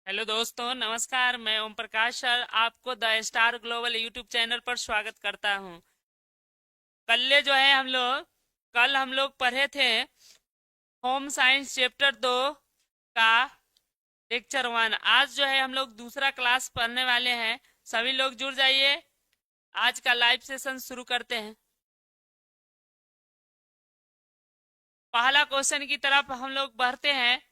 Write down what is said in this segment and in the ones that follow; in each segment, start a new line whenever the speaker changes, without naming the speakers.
Hello दोस्तों, नमस्कार। मैं ओम प्रकाश सर आपको the star global YouTube channel पर स्वागत करता हूं। कल हम लोग पढ़े थे होम साइंस चैप्टर 2 का लेक्चर 1। आज जो है हम लोग दूसरा क्लास पढ़ने वाले हैं। सभी लोग जुड़ जाइए। आज का लाइव सेशन शुरू करते हैं। पहला क्वेश्चन की तरफ हम लोग बढ़ते हैं।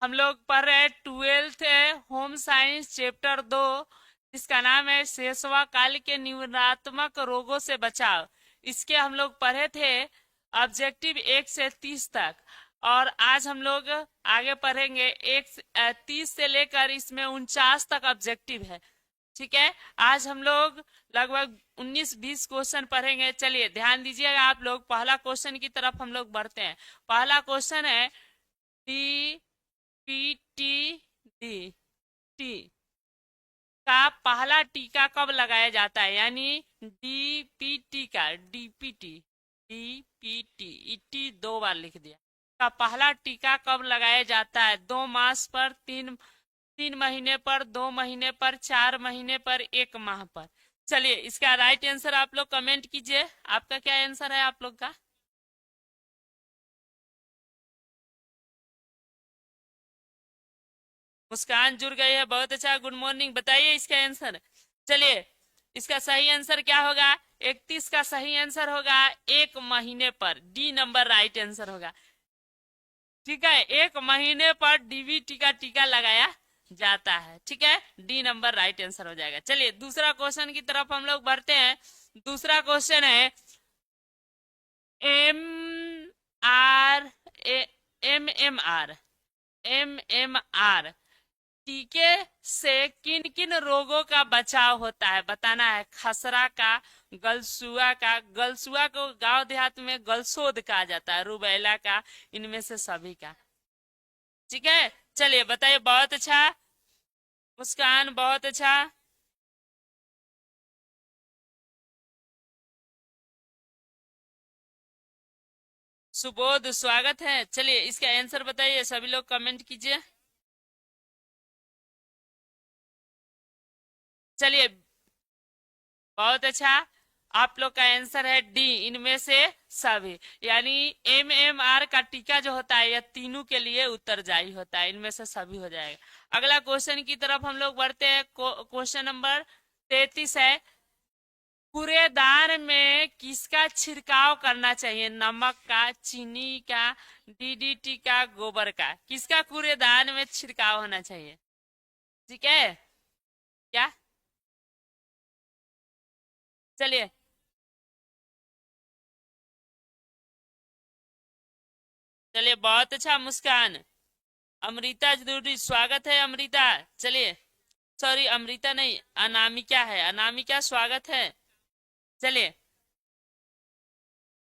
हम लोग पढ़ रहे हैं 12th होम साइंस चैप्टर 2, जिसका नाम है सेसवा काल के निवारणात्मक रोगों से बचाव। इसके हम लोग पढ़े थे ऑब्जेक्टिव 1 से 30 तक, और आज हम लोग आगे पढ़ेंगे 30 से लेकर इसमें 49 तक ऑब्जेक्टिव है। ठीक है। आज हम लोग लगभग 19-20 क्वेश्चन पढ़ेंगे। चलिए ध्यान दीजिएगा आप लोग। पहला क्वेश्चन की तरफ हम लोग बढ़ते हैं। पहला क्वेश्चन है D P T D T का पहला टीका कब लगाया जाता है, यानी डीपीटी का डीपीटी टी 2 बार लिख दिया। का पहला टीका कब लगाया जाता है? 2 मास पर, 3 महीने पर, 2 महीने पर, 4 महीने पर, 1 माह पर। चलिए इसका राइट आंसर आप लोग कमेंट कीजिए। आपका क्या आंसर है आप लोग का? मुस्कान जुड़ गई है, बहुत अच्छा। Good morning. बताइए इसका आंसर। चलिए इसका सही आंसर क्या होगा? 31 का सही आंसर होगा 1 महीने पर। डी नंबर राइट आंसर होगा। ठीक है, 1 महीने पर डीबीटी का टीका लगाया जाता है। ठीक है, डी नंबर राइट आंसर हो जाएगा। चलिए दूसरा क्वेश्चन की तरफ हम लोग बढ़ते हैं। दूसरा क्वेश्चन है M R M M R टीके से किन किन रोगों का बचाव होता है बताना है। खसरा का, गलसुआ का, गलसुआ को गांव देहात में गलसोद कहा जाता है, रूबेला का, इनमें से सभी का। ठीक है, चलिए बताइए। बहुत अच्छा मुस्कान, बहुत अच्छा। सुबोध, स्वागत है। चलिए इसका आंसर बताइए, सभी लोग कमेंट कीजिए। चलिए बहुत अच्छा। आप लोग का आंसर है डी, इनमें से सभी। यानी एमएमआर का टीका जो होता है यह तीनों के लिए उत्तरदायी होता है, इनमें से सभी हो जाएगा। अगला क्वेश्चन की तरफ हम लोग बढ़ते हैं। क्वेश्चन नंबर 33 है कूड़ेदान में किसका छिड़काव करना चाहिए? नमक का, चीनी का, डीडीटी का, गोबर का? किसका कूड़ेदान में छिड़काव होना चाहिए? ठीक है क्या? चलिए चलिए बहुत अच्छा मुस्कान। अमृता जरूरी स्वागत है अमृता। चलिए, सॉरी अमृता नहीं, अनामिका है। अनामिका स्वागत है। चलिए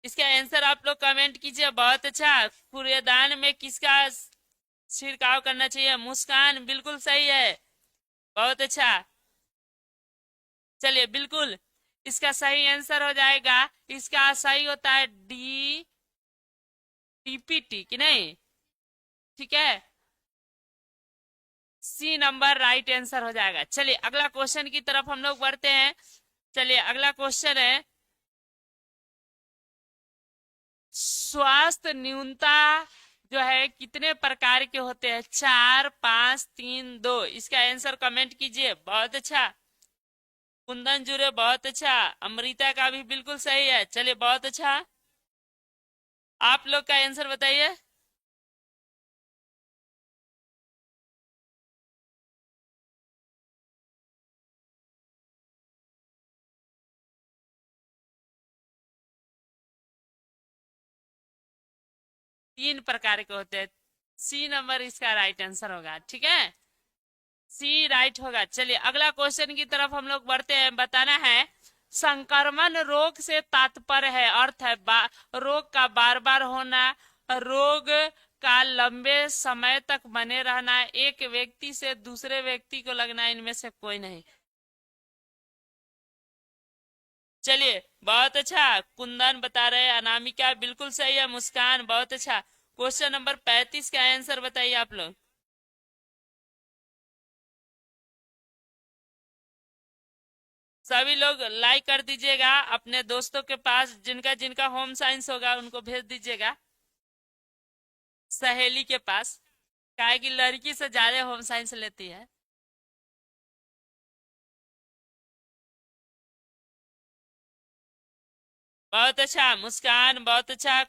इसका आंसर आप लोग कमेंट कीजिए। बहुत अच्छा। कूड़ेदान में किसका छिड़काव करना चाहिए? मुस्कान बिल्कुल सही है, बहुत अच्छा। चलिए बिल्कुल इसका सही आंसर हो जाएगा। इसका सही होता है डी टीपीटी की नहीं। ठीक है, सी नंबर राइट आंसर हो जाएगा। चलिए अगला क्वेश्चन की तरफ हम लोग बढ़ते हैं। चलिए अगला क्वेश्चन है स्वास्थ्य न्यूनता जो है कितने प्रकार के होते हैं? 4, 5, 3, 2? इसका आंसर कमेंट कीजिए। बहुत अच्छा। कुंदन जुरे, बहुत अच्छा। अमृता का भी बिल्कुल सही है। चलिए बहुत अच्छा। आप लोग का आंसर बताइए। 3 प्रकार के होते हैं। सी नंबर इसका राइट आंसर होगा। ठीक है, सी राइट होगा। चलिए अगला क्वेश्चन की तरफ हम लोग बढ़ते हैं। बताना है संक्रमण रोग से तात्पर्य है, अर्थ है रोग का बार बार होना, रोग का लंबे समय तक बने रहना, एक व्यक्ति से दूसरे व्यक्ति को लगना, इनमें से कोई नहीं। चलिए बहुत अच्छा। कुंदन बता रहे हैं, अनामिका बिल्कुल सही है, मुस्कान बहुत अच्छा। क्वेश्चन नंबर 35 का आंसर बताइए आप लोग। सभी लोग लाइक कर दीजिएगा, अपने दोस्तों के पास जिनका जिनका होम साइंस होगा उनको भेज दीजिएगा, सहेली के पास, काहे कि लड़की से ज्यादा होम साइंस लेती है। बहुत अच्छा मुस्कान, बहुत अच्छा,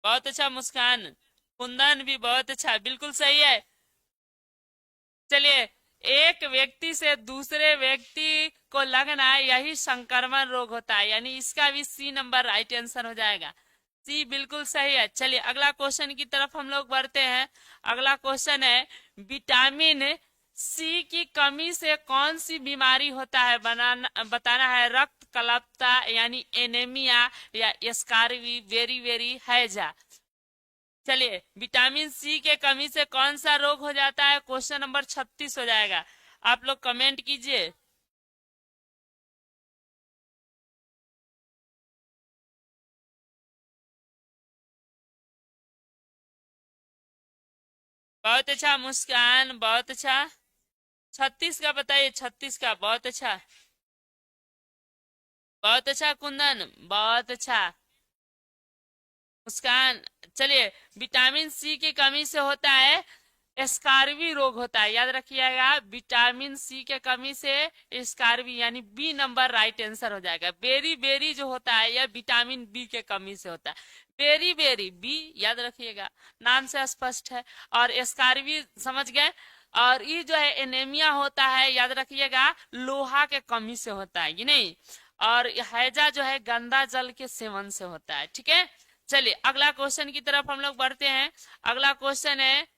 बहुत अच्छा मुस्कान। कुंदन भी बहुत अच्छा, बिल्कुल सही है। चलिए, एक व्यक्ति से दूसरे व्यक्ति को लगना यही संक्रमण रोग होता है, यानी इसका भी सी नंबर राइट आंसर हो जाएगा। सी बिल्कुल सही है। चलिए अगला क्वेश्चन की तरफ हम लोग बढ़ते हैं। अगला क्वेश्चन है, विटामिन सी की कमी से कौन सी बीमारी होता है, बनाना बताना है। रक्त कलपता यानी एनेमिया, या स्कारवी वेरी वेरी हैजा। चलिए, विटामिन सी के कमी से कौन सा रोग हो जाता है, क्वेश्चन नंबर 36 हो जाएगा। आप लोग कमेंट कीजिए। बहुत अच्छा मुस्कान, बहुत अच्छा। 36 का बताइए, 36 का, बहुत अच्छा। बहुत अच्छा कुंदन, बहुत अच्छा मुस्कान। चलिए, विटामिन सी की कमी से होता है स्कारवी रोग होता है, याद रखिएगा, विटामिन सी के कमी से स्कारवी, यानी बी नंबर राइट आंसर हो जाएगा। बेरी बेरी जो होता है यह विटामिन बी के कमी से होता है। बेरी बेरी बी, याद रखिएगा, नाम से स्पष्ट है। और स्कारवी समझ गए। और ये जो है एनेमिया होता है, याद रखिएगा, लोहा के कमी से होता है, ये नहीं। और हैजा जो है गंदा जल के सेवन से होता है, ठीक है। चलिए अगला क्वेश्चन की तरफ हम लोग बढ़ते हैं। अगला क्वेश्चन है,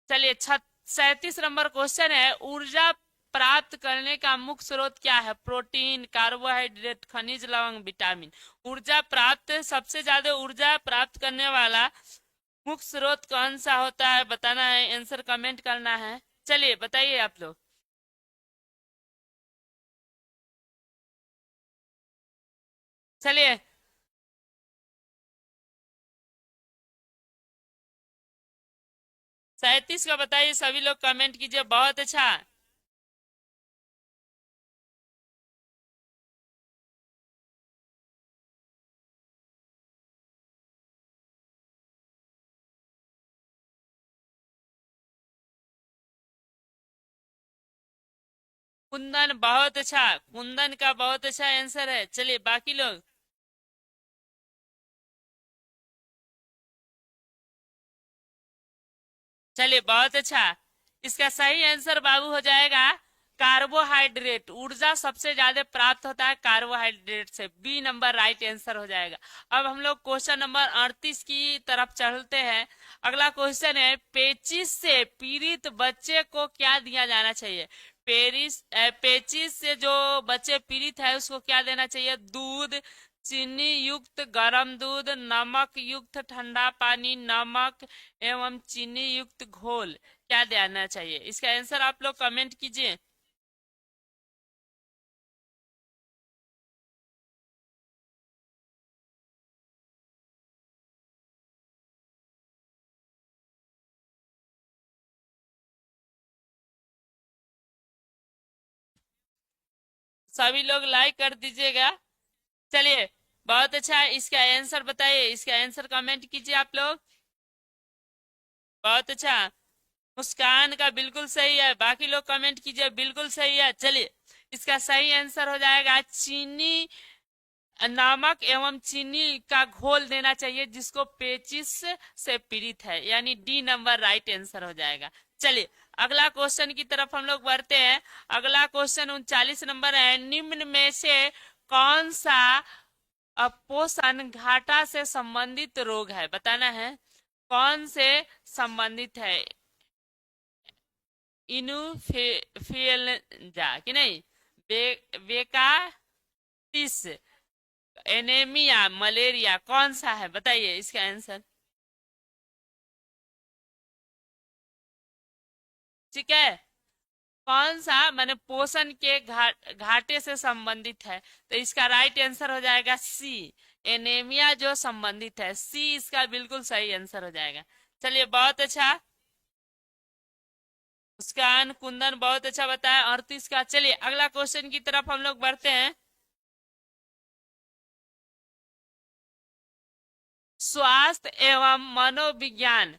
चलिए 37 नंबर क्वेश्चन है, ऊर्जा प्राप्त करने का मुख्य स्रोत क्या है। प्रोटीन, कार्बोहाइड्रेट, खनिज लवण, विटामिन। ऊर्जा प्राप्त, सबसे ज्यादा ऊर्जा प्राप्त करने वाला मुख्य स्रोत कौन सा होता है, बताना है, आंसर कमेंट करना है। चलिए बताइए आप लोग। चलिए 37 का बताइए, सभी लोग कमेंट कीजिए, बहुत अच्छा। कुंदन, बहुत अच्छा, कुंदन का बहुत अच्छा आंसर है। चलिए बाकी लोग। चलिए बहुत अच्छा, इसका सही आंसर बाबू हो जाएगा कार्बोहाइड्रेट। ऊर्जा सबसे ज्यादा प्राप्त होता है कार्बोहाइड्रेट से, बी नंबर राइट आंसर हो जाएगा। अब हम लोग क्वेश्चन नंबर 38 की तरफ चलते हैं। अगला क्वेश्चन है, पेचिस से पीड़ित बच्चे को क्या दिया जाना चाहिए। पेचिस से जो बच्चे पीड़ित है उसको क्या देना चाहिए। दूध, चीनी युक्त गर्म दूध, नमक युक्त ठंडा पानी, नमक एवं चीनी युक्त घोल, क्या देना चाहिए। इसका आंसर आप लोग कमेंट कीजिए। सभी लोग लाइक कर दीजिएगा। चलिए बहुत अच्छा, इसका आंसर बताइए, इसका आंसर कमेंट कीजिए आप लोग। बहुत अच्छा, मुस्कान का बिल्कुल सही है, बाकी लोग कमेंट कीजिए, बिल्कुल सही है। चलिए, इसका सही आंसर हो जाएगा चीनी, नमक एवं चीनी का घोल देना चाहिए जिसको पेचिस से पीड़ित है, यानी डी नंबर राइट आंसर हो जाएगा। चलिए अगला क्वेश्चन की तरफ हम लोग बढ़ते हैं। अगला क्वेश्चन 39 नंबर है, निम्न में से कौन सा पोषण घाटा से संबंधित रोग है, बताना है, कौन से संबंधित है। इन्फ्लुएंजा कि नहीं, बेकाटिस, एनेमिया, मलेरिया, कौन सा है बताइए इसका आंसर। ठीक है, कौन सा माने पोषण के घाटे से संबंधित है, तो इसका राइट आंसर हो जाएगा सी, एनेमिया जो संबंधित है, सी इसका बिल्कुल सही आंसर हो जाएगा। चलिए बहुत अच्छा। मुस्कान कुंदन बहुत अच्छा बताया 38 का। चलिए अगला क्वेश्चन की तरफ हम लोग बढ़ते हैं। स्वास्थ्य एवं मनोविज्ञान,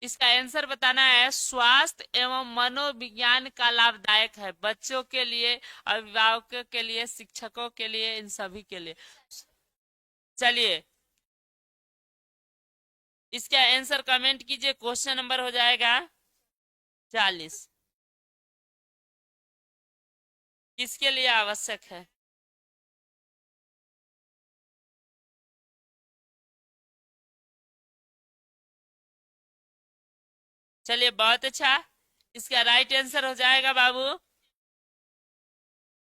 इसका आंसर बताना है। स्वास्थ्य एवं मनोविज्ञान का लाभदायक है बच्चों के लिए, अभिभावकों के लिए, शिक्षकों के लिए, इन सभी के लिए। चलिए इसका आंसर कमेंट कीजिए। क्वेश्चन नंबर हो जाएगा 40। किसके लिए आवश्यक है? चलिए बहुत अच्छा, इसका राइट आंसर हो जाएगा बाबू।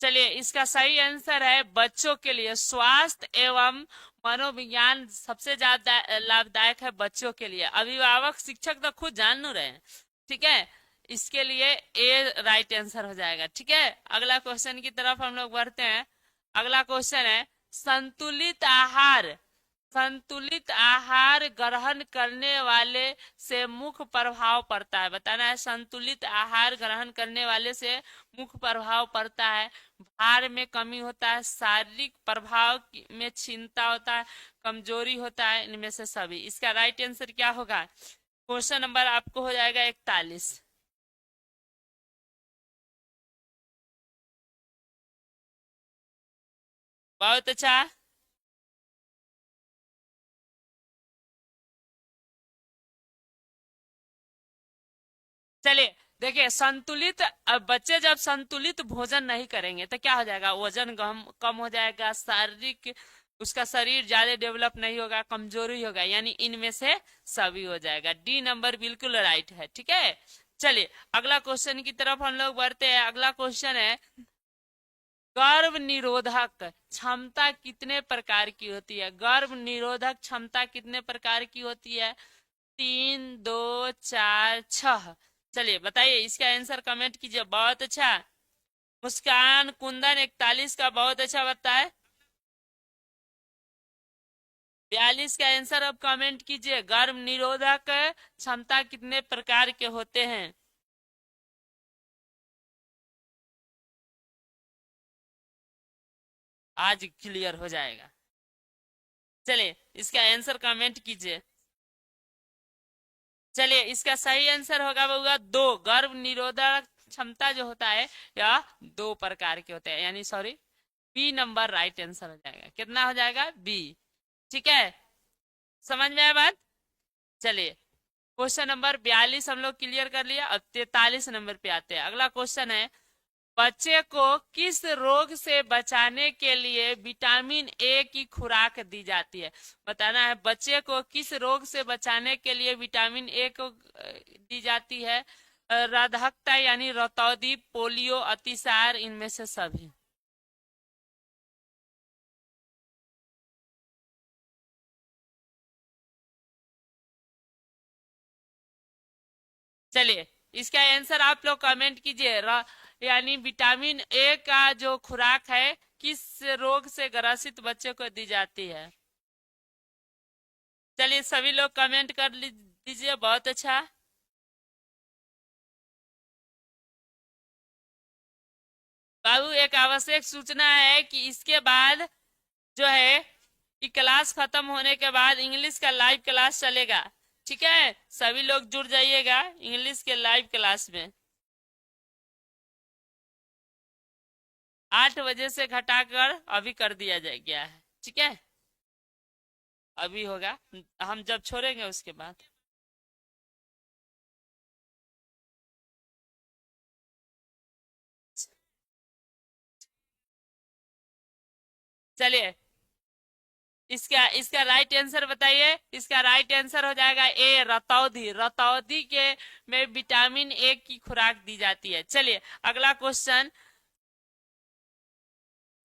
चलिए इसका सही आंसर है बच्चों के लिए। स्वास्थ्य एवं मनोविज्ञान सबसे ज्यादा लाभदायक है बच्चों के लिए। अभिभावक शिक्षक तो खुद जान रहे हैं, ठीक है। इसके लिए ए राइट आंसर हो जाएगा, ठीक है। अगला क्वेश्चन की तरफ हम लोग बढ़ते हैं। अगला क्वेश्चन है संतुलित आहार, संतुलित आहार ग्रहण करने वाले से मुख्य प्रभाव पड़ता है। बताना है संतुलित आहार ग्रहण करने वाले से मुख्य प्रभाव पड़ता है। भार में कमी होता है, शारीरिक प्रभाव में क्षीणता होता है, कमजोरी होता है, इनमें से सभी। इसका राइट आंसर क्या होगा? क्वेश्चन नंबर आपको हो जाएगा 41। बहुत अच्छा। चलिए देखिए संतुलित, अब बच्चे जब संतुलित भोजन नहीं करेंगे तो क्या हो जाएगा? वजन कम कम हो जाएगा, शारीरिक उसका शरीर ज्यादा डेवलप नहीं होगा, कमजोरी होगा, यानी इनमें से सभी हो जाएगा। डी नंबर बिल्कुल राइट है, ठीक है। चलिए अगला क्वेश्चन की तरफ हम लोग बढ़ते हैं। अगला क्वेश्चन है गर्भ निरोधक क्षमता कितने प्रकार की होती है? गर्भ निरोधक क्षमता कितने प्रकार की होती है? 3, 2, 4, 6। चलिए बताइए इसका आंसर कमेंट कीजिए। बहुत अच्छा। मुस्कान कुंदन 41 का बहुत अच्छा बताए। 42 का आंसर अब कमेंट कीजिए। गर्भ निरोधक क्षमता कितने प्रकार के होते हैं? आज क्लियर हो जाएगा। चलिए इसका आंसर कमेंट कीजिए। चलिए इसका सही आंसर होगा दो। गर्भ निरोधक क्षमता जो होता है यह दो प्रकार के होते हैं, यानी sorry B number right answer हो जाएगा। कितना हो जाएगा? बी, ठीक है। समझ में आया बात? चलिए क्वेश्चन नंबर 42 हम लोग क्लियर कर लिया। अब 43 नंबर पे आते हैं। अगला क्वेश्चन है बच्चे को किस रोग से बचाने के लिए विटामिन ए की खुराक दी जाती है? बताना है बच्चे को किस रोग से बचाने के लिए विटामिन ए को दी जाती है। राधकता यानी रतौदी, पोलियो, अतिसार, इनमें से सभी। चलिए इसका आंसर आप लोग कमेंट कीजिए। यानी विटामिन ए का जो खुराक है किस रोग से ग्रसित बच्चे को दी जाती है? चलिए सभी लोग कमेंट कर दीजिए। बहुत अच्छा। बाबू एक आवश्यक सूचना है कि इसके बाद जो है कि क्लास खत्म होने के बाद इंग्लिश का लाइव क्लास चलेगा, ठीक है। सभी लोग जुड़ जाइएगा इंग्लिश के लाइव क्लास में। 8 बजे से घटाकर अभी कर दिया जाए गया है, ठीक है। अभी होगा, हम जब छोड़ेंगे उसके बाद। चलिए इसका इसका राइट आंसर बताइए। इसका राइट आंसर हो जाएगा ए रतौधी। रतौधी के में विटामिन ए की खुराक दी जाती है। चलिए अगला क्वेश्चन,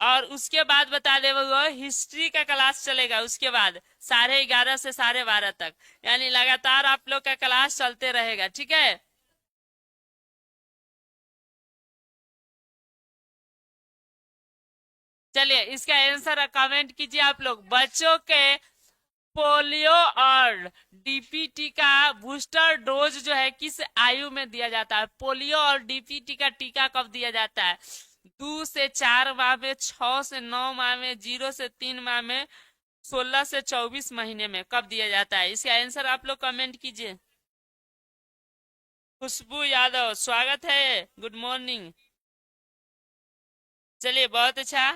और उसके बाद बता दे वो हिस्ट्री का क्लास चलेगा उसके बाद 11:30 से 12:30 तक, यानी लगातार आप लोग का क्लास चलते रहेगा, ठीक है। चलिए इसका आंसर कमेंट कीजिए आप लोग। बच्चों के पोलियो और डीपीटी का बूस्टर डोज जो है किस आयु में दिया जाता है? पोलियो और डीपीटी का टीका कब दिया जाता है? 2 से 4 माह में, 6 से 9 माह में, 0 से 3 माह में, 16 से 24 महीने में कब दिया जाता है? इसका आंसर आप लोग कमेंट कीजिए। खुशबू यादव स्वागत है, गुड मॉर्निंग। चलिए बहुत अच्छा।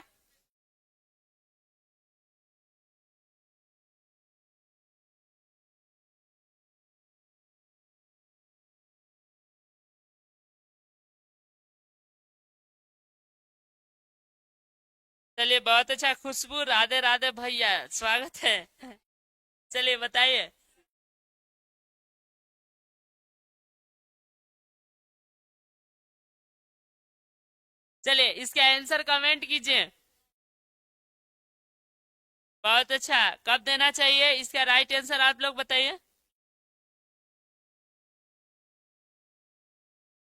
चलिए बहुत अच्छा, खुशबू राधे राधे भैया स्वागत है। चलिए बताइए। चलिए इसका आंसर कमेंट कीजिए। बहुत अच्छा, कब देना चाहिए? इसका राइट आंसर आप लोग बताइए।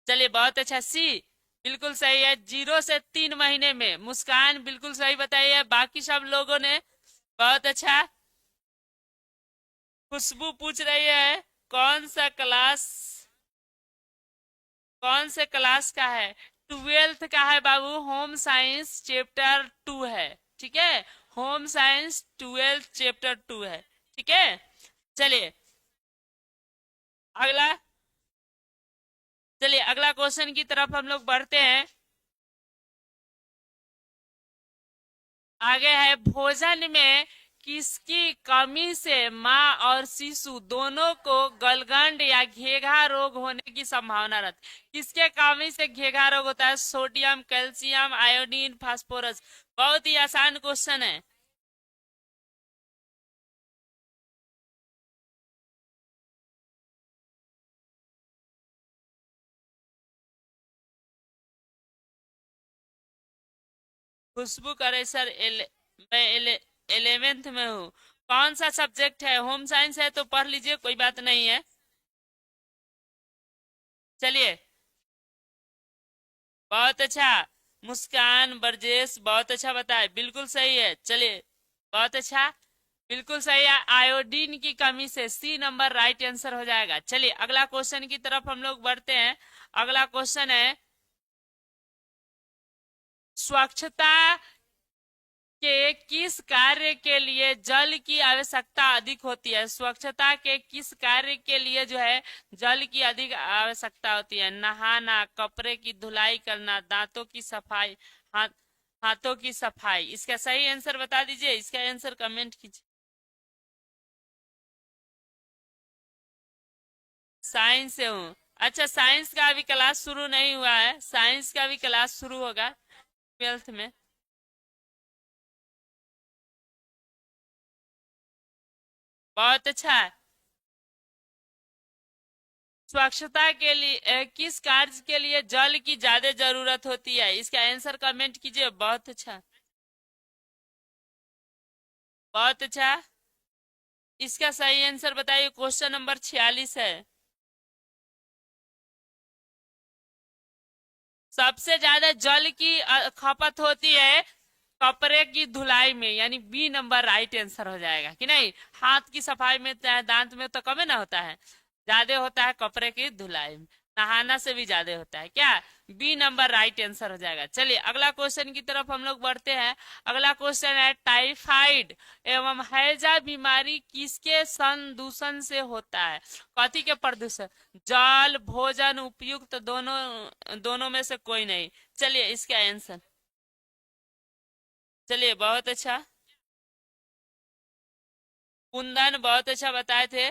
चलिए बहुत अच्छा, सी बिल्कुल सही है, 0 से 3 महीने में। मुस्कान बिल्कुल सही बताई है, बाकी सब लोगों ने बहुत अच्छा। खुशबू पूछ रही है कौन सा क्लास, कौन से क्लास का है? 12th का है बाबू, होम साइंस चैप्टर 2 है। ठीक है, होम साइंस 12th चैप्टर 2 है। ठीक है, चलिए अगला, चलिए अगला क्वेश्चन की तरफ हम लोग बढ़ते हैं। आगे है, भोजन में किसकी कमी से माँ और शिशु दोनों को गलगंड या घेघा रोग होने की संभावना रहती है? किसके कमी से घेघा रोग होता है? Sodium, calcium, iodine, phosphorus. बहुत ही आसान क्वेश्चन है। खुशबू करे सर, मैं 11th में हूँ। कौन सा सब्जेक्ट है? होम साइंस है तो पढ़ लीजिए, कोई बात नहीं है। चलिए बहुत अच्छा, मुस्कान बरजेश बहुत अच्छा बताए, बिल्कुल सही है। चलिए बहुत अच्छा, बिल्कुल सही है, आयोडीन की कमी से, सी नंबर राइट आंसर हो जाएगा। चलिए अगला क्वेश्चन की तरफ हम लोग बढ़ते हैं। अगला क्वेश्चन है, स्वच्छता के किस कार्य के लिए जल की आवश्यकता अधिक होती है? स्वच्छता के किस कार्य के लिए जो है जल की अधिक आवश्यकता होती है? नहाना, कपड़े की धुलाई करना, दांतों की सफाई, हाथ हाथों की सफाई। इसका सही आंसर बता दीजिए, इसका आंसर कमेंट कीजिए। साइंस से हूँ। अच्छा, साइंस का अभी क्लास शुरू नहीं हुआ है, साइंस का भी क्लास शुरू होगा 12th में। बहुत अच्छा, स्वच्छता के लिए किस कार्य के लिए जल की ज्यादा जरूरत होती है? इसका आंसर कमेंट कीजिए। बहुत अच्छा, बहुत अच्छा, इसका सही आंसर बताइए। क्वेश्चन नंबर 46 है। सबसे ज्यादा जल की खपत होती है कपड़े की धुलाई में, यानी बी नंबर राइट आंसर हो जाएगा कि नहीं? हाथ की सफाई में चाहे दांत में तो कम ना होता है, ज्यादा होता है कपड़े की धुलाई में। नहाना से भी ज्यादा होता है क्या? बी नंबर राइट आंसर हो जाएगा। चलिए अगला क्वेश्चन की तरफ हम लोग बढ़ते हैं। अगला क्वेश्चन है, टाइफाइड एवं हैजा बीमारी किसके संदूषण से होता है? कथी के प्रदूषण? जल, भोजन, उपयुक्त, दोनों दोनों में से कोई नहीं। चलिए इसका आंसर, चलिए बहुत अच्छा, कुंदन बहुत अच्छा बताए थे।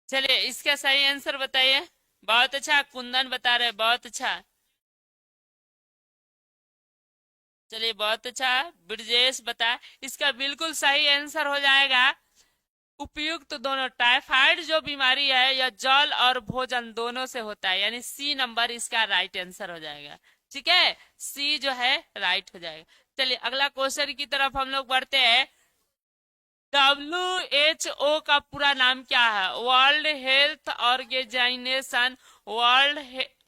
चलिए इसका सही आंसर बताइए। बहुत अच्छा, कुंदन बता रहे, बहुत अच्छा। चलिए बहुत अच्छा, ब्रजेश बता, इसका बिल्कुल सही आंसर हो जाएगा उपयुक्त दोनों। टाइफाइड जो बीमारी है यह जल और भोजन दोनों से होता है, यानी सी नंबर इसका राइट आंसर हो जाएगा। ठीक है, सी जो है राइट हो जाएगा। चलिए अगला क्वेश्चन की तरफ हम लोग बढ़ते हैं। द WHO का पूरा नाम क्या है? World Health Organization, World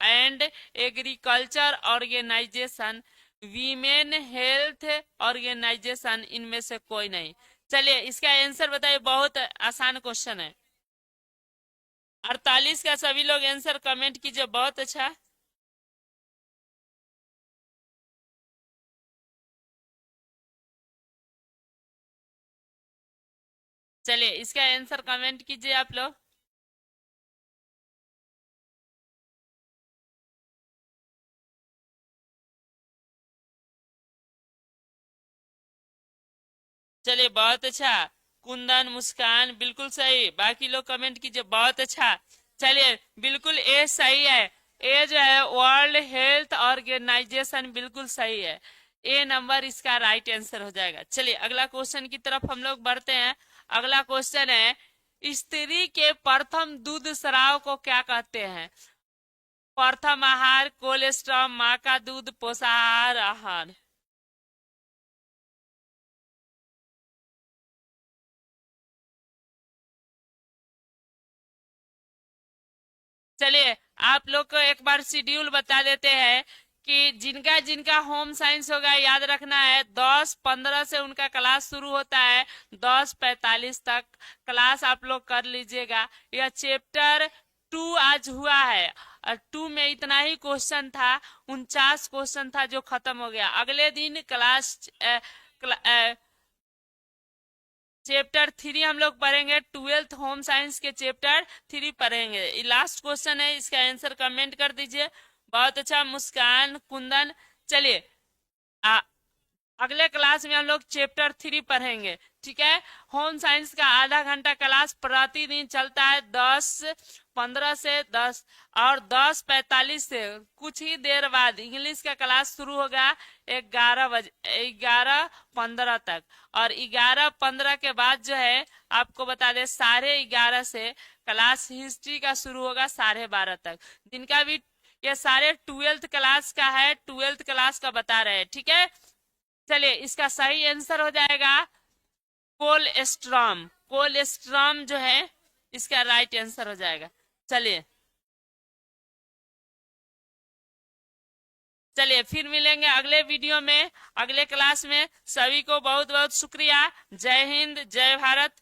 and Agriculture Organization, Women Health Organization, इनमें से कोई नहीं। चलिए इसका आंसर बताइए, बहुत आसान क्वेश्चन है। 48 का सभी लोग आंसर कमेंट कीजिए, बहुत अच्छा। चलिए इसका आंसर कमेंट कीजिए आप लोग। चलिए बहुत अच्छा, कुंदन, मुस्कान बिल्कुल सही, बाकी लोग कमेंट कीजिए, बहुत अच्छा। चलिए बिल्कुल ए सही है, ए जो है वर्ल्ड हेल्थ ऑर्गेनाइजेशन बिल्कुल सही है, ए नंबर इसका राइट आंसर हो जाएगा। चलिए अगला क्वेश्चन की तरफ हम लोग बढ़ते हैं। अगला क्वेश्चन है, स्त्री के प्रथम दूध स्राव को क्या कहते हैं? प्रथम आहार, कोलेस्ट्रॉम, माँ का दूध, पोषाहार आहार। चलिए आप लोग को एक बार शेड्यूल बता देते हैं कि जिनका जिनका होम साइंस होगा याद रखना है, 10:15 से उनका क्लास शुरू होता है, 10:45 तक क्लास आप लोग कर लीजिएगा। यह चैप्टर 2 आज हुआ है और 2 में इतना ही क्वेश्चन था, 49 क्वेश्चन था जो खत्म हो गया। अगले दिन चैप्टर 3 हम लोग पढ़ेंगे, 12th होम साइंस के चैप्टर 3 पढ़ेंगे। ये लास्ट क्वेश्चन है, इसका आंसर कमेंट कर दीजिए। बहुत अच्छा मुस्कान, कुंदन। चलिए अगले क्लास में हम लोग चैप्टर 3 पढ़ेंगे, ठीक है। होम साइंस का आधा घंटा क्लास प्रतिदिन चलता है, 10:15 से 10 और 10:45 से कुछ ही देर बाद इंग्लिश का क्लास शुरू होगा 11:15 तक, और 11:15 के बाद जो है आपको बता दें 11:30 से क्लास हिस्ट्री का शुरू होगा 12:30 तक। जिनका भी ये सारे 12th क्लास का है, 12th क्लास का बता रहे हैं, ठीक है। चलिए इसका सही आंसर हो जाएगा कोलेस्ट्रॉम, कोलेस्ट्रॉम जो है इसका राइट आंसर हो जाएगा। चलिए चलिए फिर मिलेंगे अगले वीडियो में, अगले क्लास में। सभी को बहुत बहुत शुक्रिया। जय हिंद, जय भारत।